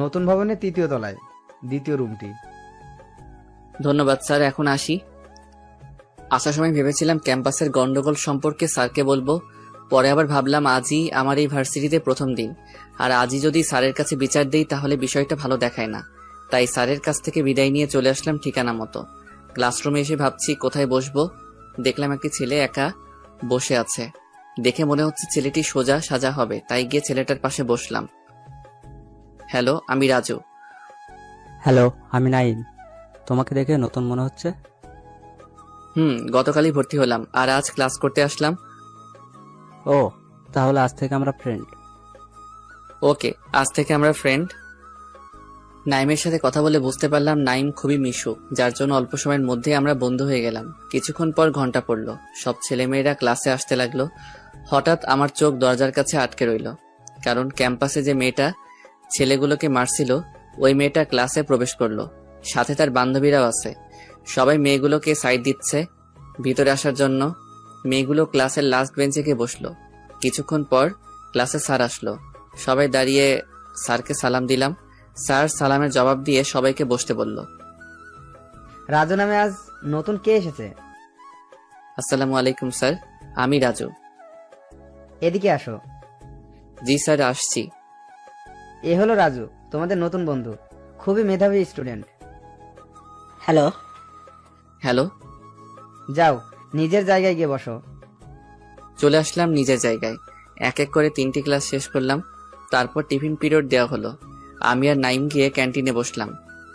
নতুন ভবনের ৩য় তলায়, ২য় রুমটি। ধন্যবাদ স্যার, এখন আসি। আসার সময় ভেবেছিলাম ক্যাম্পাসের গন্ডগোল সম্পর্কে স্যারকে বলবো, পরে আবার ভাবলাম আজই আমার এই ভার্সিটিতে প্রথম দিন, আর আজই যদি স্যারের কাছে বিচার দেই তাহলে বিষয়টা ভালো দেখায় না। তাই স্যারের কাছ থেকে বিদায় নিয়ে চলে আসলাম ঠিকানা মতো। ক্লাসরুমে এসে ভাবছি কোথায় বসবো। দেখলাম একটি ছেলে একা বসে আছে। দেখে মনে হচ্ছে ছেলেটি সোজা সাজা হবে, তাই গিয়ে ছেলেটার পাশে বসলাম। হ্যালো, আমি রাজু। হ্যালো, আমি নাইম। তোমাকে দেখে নতুন মনে হচ্ছে। গতকালই ভর্তি হলাম, আর আজ ক্লাস করতে আসলাম। ও, তাহলে আজ থেকে আমরা ফ্রেন্ড। ওকে, আজ থেকে আমরা ফ্রেন্ড। নাইমের সাথে কথা বলে বুঝতে পারলাম নাইম খুবই মিশুক, যার জন্য অল্প সময়ের মধ্যে আমরা বন্ধু হয়ে গেলাম। কিছুক্ষণ পর ঘন্টা পড়লো, সব ছেলেমেয়েরা ক্লাসে আসতে লাগলো। হঠাৎ আমার চোখ দরজার কাছে আটকে রইল, কারণ ক্যাম্পাসে যে মেয়েটা ছেলেগুলোকে মারছিল ওই মেয়েটা ক্লাসে প্রবেশ করলো। সাথে তার বান্ধবীরাও আছে। সবাই মেয়েগুলোকে সাইড দিচ্ছে ভিতরে আসার জন্য। মেয়েগুলো ক্লাসের লাস্ট বেঞ্চে গিয়ে বসলো। কিছুক্ষণ পর ক্লাসে স্যার আসলো। সবাই দাঁড়িয়ে স্যারকে সালাম দিলাম। স্যার সালামের জবাব দিয়ে সবাইকে বসতে বলল। রাজু নামে আজ নতুন কে এসেছে? আসসালামু আলাইকুম স্যার, আমি রাজু। এদিকে আসো। জি স্যার, আসছি। এ হলো রাজু, তোমাদের নতুন বন্ধু, খুবই মেধাবী স্টুডেন্ট। হ্যালো। হ্যালো। যাও, নিজের জায়গায় গিয়ে বসো। চলে আসলাম নিজের জায়গায়। এক এক করে 3টি ক্লাস শেষ করলাম। তারপর টিফিন পিরিয়ড দেওয়া হলো। আমি আর নাইম গিয়ে ক্যান্টিনে বসলাম।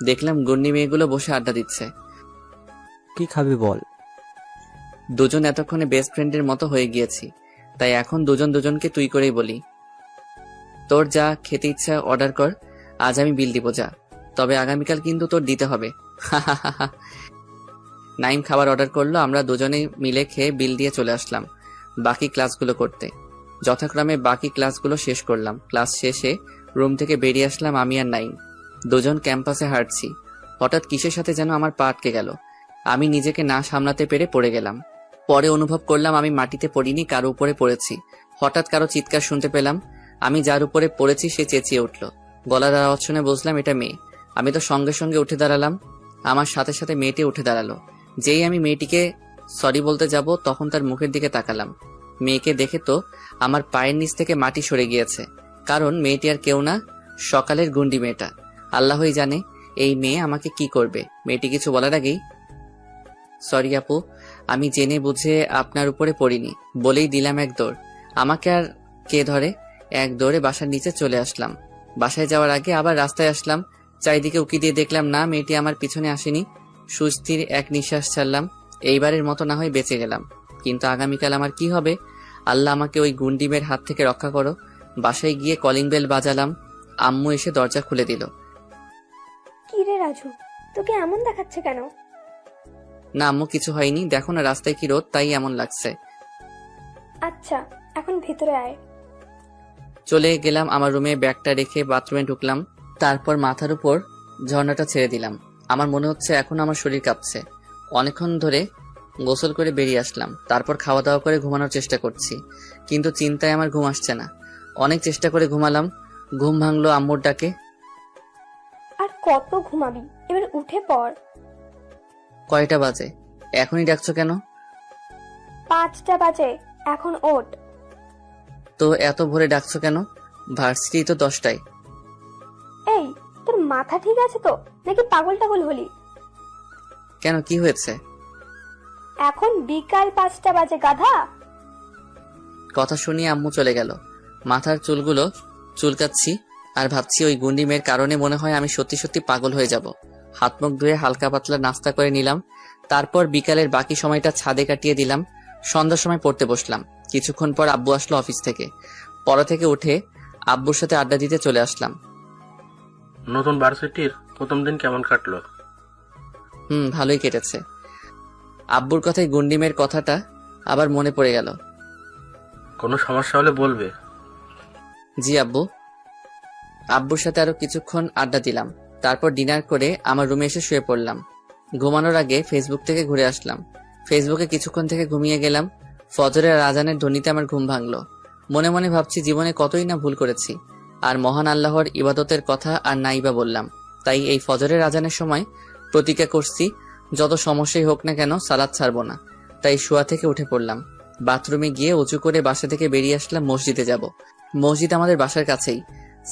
দেখলাম গুন্ডি মেয়েগুলো বসে আড্ডা দিচ্ছে। কি খাবি বল? দুজন এতক্ষণে বেস্ট ফ্রেন্ডের মতো হয়ে গিয়েছি, তাই এখন দুজন দুজনকে তুই করেই বলি। তোর যা খেতে ইচ্ছা অর্ডার কর, আজ আমি বিল দিব যা, তবে আগামীকাল কিন্তু তোর দিতে হবে। নাইম খাবার অর্ডার করলো, আমরা দুজনে মিলে খেয়ে বিল দিয়ে চলে আসলাম বাকি ক্লাসগুলো করতে। যথাক্রমে বাকি ক্লাসগুলো শেষ করলাম। ক্লাস শেষে রুম থেকে বেরিয়ে আসলাম আমি আর নাইম। দুজন ক্যাম্পাসে হাঁটছি। হঠাৎ কিসের সাথে যেন আমার পা আটকে গেল। আমি নিজেকে না সামলাতে পেরে পড়ে গেলাম। পরে অনুভব করলাম আমি মাটিতে পড়িনি, কারো উপরে পড়েছি। হঠাৎ কারো চিৎকার শুনতে পেলাম। আমি যার উপরে পড়েছি সে চেঁচিয়ে উঠল। গলার আওয়াজ শুনে বুঝলাম এটা মেয়ে। আমি তো সঙ্গে সঙ্গে উঠে দাঁড়ালাম। আমার সাথে সাথে মেয়েটি উঠে দাঁড়ালো। যেই আমি মেয়েটিকে সরি বলতে যাব তখন তার মুখের দিকে তাকালাম। মেয়েকে দেখে তো আমার পায়ের নিচ থেকে মাটি সরে গিয়েছে, কারণ মেয়েটি আর কেউ না, সকালের গুন্ডি মেয়েটা। আল্লাহই জানে এই মেয়ে আমাকে কি করবে। মেয়েটি কিছু বলার আগেই, সরি আপু, আমি জেনে বুঝে আপনার উপরে পড়িনি, বলেই দিলাম এক দৌড়। আমাকে আর কে ধরে? এক দৌড়ে বাসার নিচে চলে আসলাম। বাসায় যাওয়ার আগে আবার রাস্তায় আসলাম। চারিদিকে উকি দিয়ে দেখলাম না, মেয়েটি আমার পিছনে আসেনি। সুস্থির এক নিঃশ্বাস ছাড়লাম। এইবারের মতো না হয় বেঁচে গেলাম, কিন্তু আগামীকাল আমার কি হবে? আল্লাহ আমাকে ওই গুন্ডিমের হাত থেকে রক্ষা করো। বাসায় গিয়ে কলিং বেল বাজালাম। আম্মু এসে দরজা খুলে দিল। কি রে রাজু, তোকে এমন দেখাচ্ছে কেন? না আম্মু, কিছু হয়নি। দেখো না রাস্তায় কি রোদ, তাই এমন লাগছে। আচ্ছা, এখন ভিতরে আয়। চলে গেলাম আমার রুমে, ব্যাগটা রেখে বাথরুমে ঢুকলাম। তারপর মাথার উপর ঝর্ণাটা ছেড়ে দিলাম। আমার মনে হচ্ছে এখন আমার শরীর কাঁপছে। অনেকক্ষণ ধরে গোসল করে বেরিয়ে আসলাম। তারপর খাওয়া দাওয়া করে ঘুমানোর চেষ্টা করছি, কিন্তু চিন্তায় আমার ঘুম আসছে না। অনেক চেষ্টা করে ঘুমালাম, ঘুম ভাঙলো আম্মুর ডাকে। আর কত ঘুমাবি, এবার উঠে পড়। কয়টা বাজে? এখনই ডাকছো কেন? 5টা বাজে, এখন ওঠ। তো এত ভোরে ডাকছো কেন? ভার্সিটি তো 10টায়। এই, তোর মাথা ঠিক আছে তো, নাকি পাগল টাগল হলি? কেন, কি হয়েছে? এখন বিকাল 5টা বাজে, গাধা। কথা শুনিয়ে আম্মু চলে গেল। মাথার চুলগুলো চুলকাচ্ছি আর ভাবছি ওই গুন্ডি মেয়ের কারণে মনে হয় আমি সত্যি সত্যি পাগল হয়ে যাব। হাত মুখ ধুয়ে হালকা পাতলা নাস্তা করে নিলাম। তারপর বিকালের বাকি সময়টা ছাদে কাটিয়ে দিলাম। সন্ধ্যার সময় পড়তে বসলাম। কিছুক্ষণ পর আব্বু আসলো অফিস থেকে। পড়া থেকে উঠে আব্বুর সাথে আড্ডা দিতে চলে আসলাম। নতুন ভার্সিটির প্রথম দিন কেমন কাটলো? ভালোই কেটেছে। আব্বুর কথায় গুন্ডিমের কথাটা আবার মনে পড়ে গেল। কোনো সমস্যা হলে বলবে। জি আব্বু। আব্বুর সাথে আরো কিছুক্ষণ আড্ডা দিলাম। তারপর ডিনার করে আমার রুমে এসে শুয়ে পড়লাম। ঘুমানোর আগে ফেসবুক থেকে ঘুরে আসলাম। ফেসবুকে কিছুক্ষণ থেকে ঘুমিয়ে গেলাম। ফজরের আজানের ধ্বনিতে আমার ঘুম ভাঙলো। মনে মনে ভাবছি জীবনে কতই না ভুল করেছি। আর মহান আল্লাহর ইবাদতের কথা আর নাইবা বললাম। তাই এই ফজরের আজানের সময় প্রতিজ্ঞা করছি, যত সমস্যাই হোক না কেন সালাত ছাড়বো না। তাই শোয়া থেকে উঠে পড়লাম, বাথরুমে গিয়ে উঁচু করে বাসা থেকে বেরিয়ে আসলাম মসজিদে যাব। মসজিদ আমাদের বাসার কাছেই।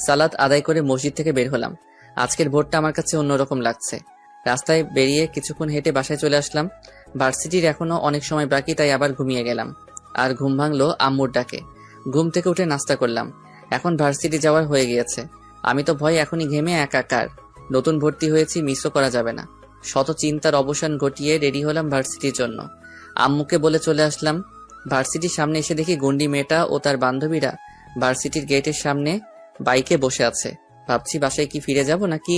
সালাত আদায় করে মসজিদ থেকে বের হলাম। আজকের ভোরটা আমার কাছে অন্যরকম লাগছে। রাস্তায় বেরিয়ে কিছুক্ষণ হেঁটে বাসায় চলে আসলাম। ভার্সিটির এখনো অনেক সময় বাকি, তাই আবার ঘুমিয়ে গেলাম। আর ঘুম ভাঙলো আম্মুর ডাকে। ঘুম থেকে উঠে নাস্তা করলাম। এখন ভার্সিটি যাওয়ার হয়ে গিয়েছে। আমি তো ভয় এখনই ঘেমে একাকার। নতুন ভর্তি হয়েছি, মিসও করা যাবে না। শত চিন্তার অবসান ঘটিয়ে রেডি হলাম ভার্সিটির জন্য। আম্মুকে বলে চলে আসলাম। ভার্সিটির সামনে এসে দেখি গুন্ডি মেয়েটা ও তার বান্ধবীরা ভার্সিটির গেটের সামনে বাইকে বসে আছে। ভাবছি বাসায় কি ফিরে যাব নাকি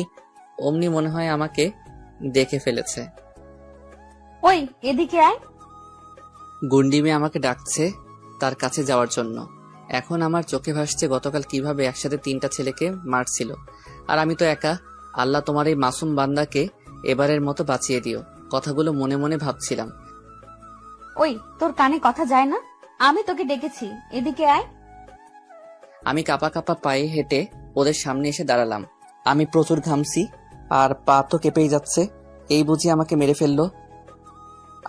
অমনি মনে হয় আমাকে দেখে ফেলেছে। ওই এদিকে আয়। গুন্ডি মেয়ে আমাকে ডাকছে তার কাছে যাওয়ার জন্য। এখন আমার চোখে ভাসছে গতকাল কিভাবে একসাথে 3টা ছেলেকে মারছিল। আর আমি তো একা। আল্লাহ তোমার এই মাসুম বান্দাকে এবারের মতো বাঁচিয়ে দিও। কথাগুলো মনে মনে ভাবছিলাম। ওই তোর কানে কথা যায় না? আমি তোকে ডেকেছি, এদিকে আয়। আমি কাপা কাপা পায়ে হেঁটে ওদের সামনে এসে দাঁড়ালাম। আমি প্রচুর ঘামছি আর পা তো কেঁপেই যাচ্ছে। এই বুঝি আমাকে মেরে ফেললো।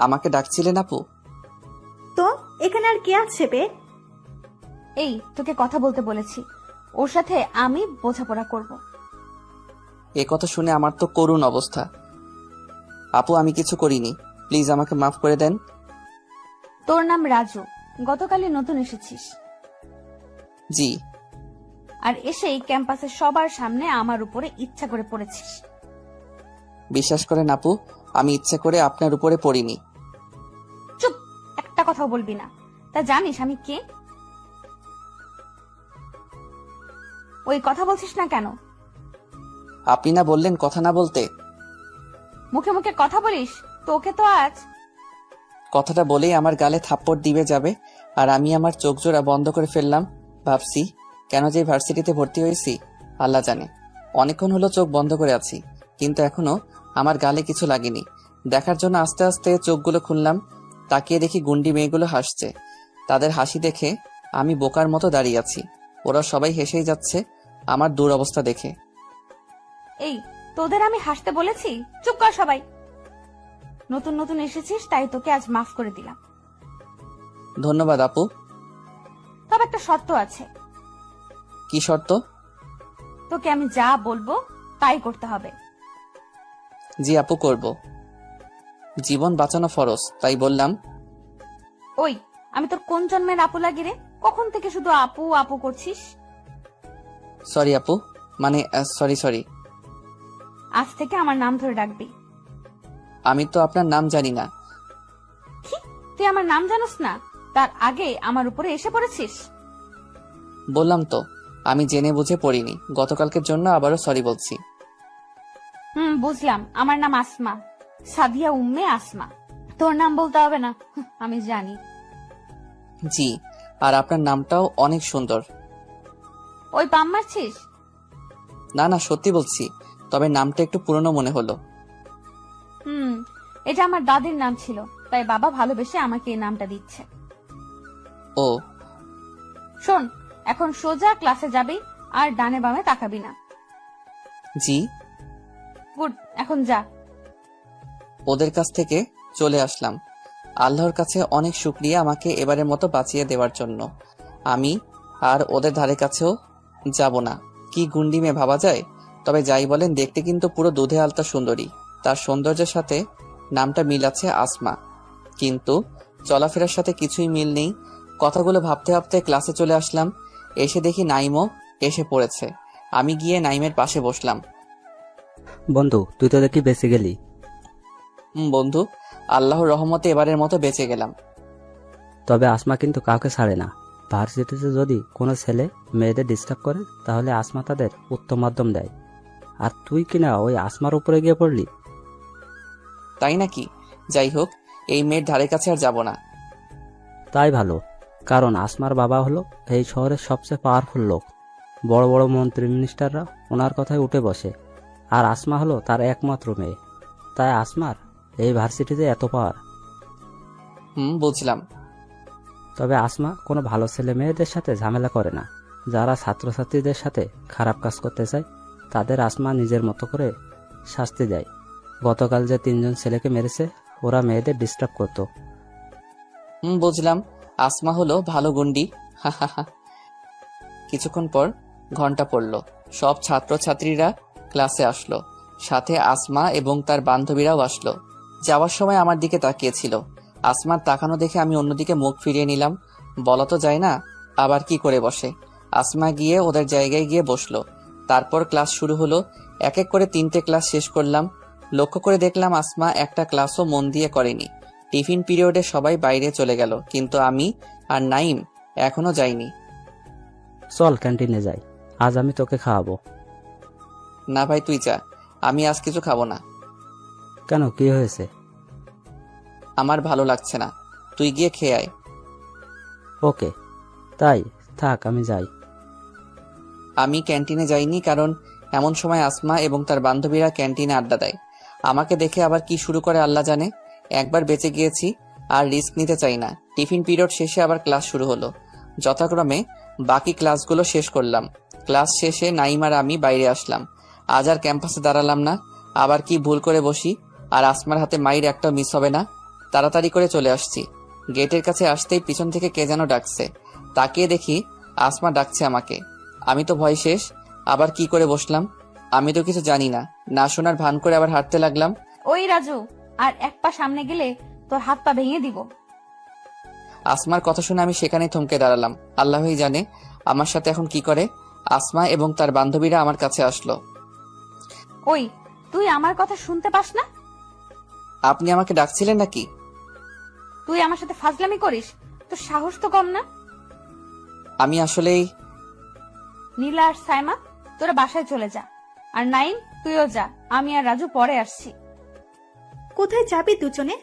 আমাকে ডাকছিলেন আপু? তো এখানে আর কে আছে বে? এই তোকে কথা বলতে বলেছি, ওর সাথে আমি বোঝাপড়া করব। এ কথা শুনে আমার তো করুণ অবস্থা। আপু আমি কিছু করিনি, প্লিজ আমাকে মাফ করে দেন। তোর নাম রাজু, গতকালই নতুন এসেছিস। জি। আর এসেই ক্যাম্পাসের সবার সামনে আমার উপরে ইচ্ছা করে পড়েছিস। বিশ্বাস করেন আপু, আমি ইচ্ছে করে আপনার উপরে পড়িনি। চুপ, একটা কথাও বলবি না। তা জানিস আমি কে? ওই কথা বলছিস না কেন? আপনি না বললেন কথা না বলতে? মুখে মুখে কথা বলিস, তোকে তো আজ। কথাটা বলেই আমার গালে থাপ্পড় দিবে যাবে, আর আমি আমার চোখ জোড়া বন্ধ করে ফেললাম। ভাবছি কেন যে ভার্সিটিতে ভর্তি হয়েছি আল্লাহ জানে। অনেকক্ষণ হলো চোখ বন্ধ করে আছি, কিন্তু এখনো আমার গালে কিছু লাগেনি। দেখার জন্য আস্তে আস্তে চোখগুলো খুললাম। তাকিয়ে দেখি গুন্ডি মেয়েগুলো হাসছে। তাদের হাসি দেখে আমি বোকার মতো দাঁড়িয়ে আছি। ওরা সবাই হেসেই যাচ্ছে আমার দুরবস্থা দেখে। এই তোদের আমি হাসতে বলেছি? চুপ কর সবাই। নতুন নতুন এসেছিস তাই তোকে আজ মাফ করে দিলাম। ধন্যবাদ আপু। তবে একটা শর্ত আছে। কি শর্ত? তোকে আমি যা বলবো তাই করতে হবে। জি আপু, করব। জীবন বাঁচানো ফরজ, তাই বললাম। ওই আমি তোর কোন জন্মের আপু লাগি রে? কখন থেকে শুধু আপু আপু করছিস? সরি আপু, মানে সরি। আজ থেকে আমার নাম ধরে ডাকবি। আমি তো আপনার নাম জানি না। কি তুই আমার নাম জানোস না? তার আগে আমার উপরে এসে পড়েছিস। বললাম তো আমি জেনে বুঝে পড়িনি। গতকালকের জন্য আবারও সরি বলছি। বুঝলাম। আমার নাম আসমা, সাদিয়া উম্মে আসমা। তোর নাম বলতে হবে না, আমি জানি। জি, আর আপনার নামটাও অনেক সুন্দর। ওই পাম মারছিস? না না, সত্যি বলছি। তবে নামটা একটু পুরনো মনে হলো। এটা আমার দাদির নাম ছিল, তাই বাবা ভালোবেসে আমাকে এই নামটা দিচ্ছে। ও শোন, এখন সোজা ক্লাসে যাবি আর ডানে বামে তাকাবি না। জি। গুড, এখন যা। ওদের কাছ থেকে চলে আসলাম। আল্লাহর কাছে অনেক শুকরিয়া আমাকে এবারের মতো বাঁচিয়ে দেওয়ার জন্য। আমি আর ওদের ধারে কাছেও যাব না। কি গুন্ডি মেয়ে ভাবা যায়। তবে যাই বলেন, দেখতে কিন্তু পুরো দুধে আলতা সুন্দরী। তার সৌন্দর্যের সাথে নামটা মিল আছে আসমা, কিন্তু চলাফেরার সাথে কিছুই মিল নেই। কথাগুলো ভাবতে ভাবতে ক্লাসে চলে আসলাম। এসে দেখি নাইমও এসে পড়েছে। আমি গিয়ে নাইমের পাশে বসলাম। বন্ধু, তুই তো দেখি বেঁচে গেলি। বন্ধু, আল্লাহর রহমতে এবারের মতো বেঁচে গেলাম। তবে আসমা কিন্তু কাউকে ছাড়ে না। ভার্সিটিতে যদি কোনো ছেলে মেয়েদের ডিস্টার্ব করে তাহলে আসমা তাদের উত্তম মাধ্যম দেয়। আর তুই কিনা ওই আসমার উপরে গিয়ে পড়লি। তাই নাকি? যাই হোক, এই মেয়ের ধারে কাছে আর যাব না। তাই ভালো, কারণ আসমার বাবা হলো এই শহরের সবচেয়ে পাওয়ারফুল লোক। বড় বড় মন্ত্রী মিনিস্টাররা ওনার কথায় উঠে বসে। আর আসমা হলো তার একমাত্র মেয়ে, তাই আসমার এই ভার্সিটিতে এত পাওয়ার। বুঝলাম। তবে আসমা কোনো ভালো ছেলে মেয়েদের সাথে ঝামেলা করে না। যারা ছাত্রছাত্রীদের সাথে খারাপ কাজ করতে চায় তাদের আসমা নিজের মতো করে শাস্তি দেয়। গতকাল যে 3 জন ছেলেকে মেরেছে ওরা মেয়েদের ডিস্টার্ব করতো। বুঝলাম। আসমা হলো ভালো গুন্ডি। কিছুক্ষণ পর ঘন্টা পড়ল। সব ছাত্রছাত্রীরা ক্লাসে আসলো, সাথে আসমা এবং তার বান্ধবীরাও আসলো। যাওয়ার সময় আমার দিকে তাকিয়েছিল। আসমার তাকানো দেখে আমি অন্যদিকে মুখ ফিরিয়ে নিলাম। বলা তো যায় না, আবার কি করে বসে। আসমা গিয়ে ওদের জায়গায় গিয়ে বসলো। তারপর ক্লাস শুরু হলো। এক এক করে 3টে ক্লাস শেষ করলাম। লক্ষ্য করে দেখলাম আসমা একটা ক্লাসও মন দিয়ে করেনি। টিফিন পিরিয়ডে সবাই বাইরে চলে গেল, কিন্তু আমি আর নাইম এখনো যাইনি। চল ক্যান্টিনে যাই, আজ আমি তোকে খাওয়াবো। না ভাই, তুই যা, আমি আজ কিছু খাবো না। কেন, কি হয়েছে? আমার ভালো লাগছে না, তুই গিয়ে খেয়ে আয়। ওকে, তাই থাক, আমি যাই। আমি ক্যান্টিনে যাইনি, কারণ এমন সময় আসমা এবং তার বান্ধবীরা ক্যান্টিনে আড্ডা দেয়। আমাকে দেখে আবার কি শুরু করে আল্লাহ জানে। একবার বেঁচে গিয়েছি, আর রিস্ক নিতে চাই না। টিফিন পিরিয়ড শেষে আবার ক্লাস শুরু হলো। যথাক্রমে বাকি ক্লাসগুলো শেষ করলাম। ক্লাস শেষে নাইম আর আমি বাইরে আসলাম। আজ আর ক্যাম্পাসে দাঁড়ালাম না, আবার কি ভুল করে বসি, আর আসমার হাতে মাইর একটাও মিস হবে না। তাড়াতাড়ি করে চলে আসছি। গেটের কাছে আসতেই পিছন থেকে কে যেন ডাকছে। তাকিয়ে দেখি আসমা ডাকছে আমাকে। আমি তো ভয় শেষ, আবার কি করে বসলাম। আমি তো কিছু জানি না, না শোনার ভান করে আবার হাঁটতে লাগলাম। ওই রাজু, আর এক পা সামনে গেলে তোর হাত পা ভেঙে দিব। আসমার কথা শুনে আমি সেখানেই থমকে দাঁড়ালাম। আল্লাহই জানে আমার সাথে এখন কি করে। আসমা এবং তার বান্ধবীরা আমার কাছে আসলো। ওই, তুই আমার কথা শুনতে পাস না? আপনি আমাকে ডাকছিলেন নাকি? তুই আমার সাথে ফাজলামি করিস? তোর সাহস তো কম না। আমি আসলেই। নীলা আর সাইমা, তোরা বাসায় চলে যা। আর নাইম, তুইও যা, আমি আর রাজু পরে আসছি। কোথায় যাবি দুজনে?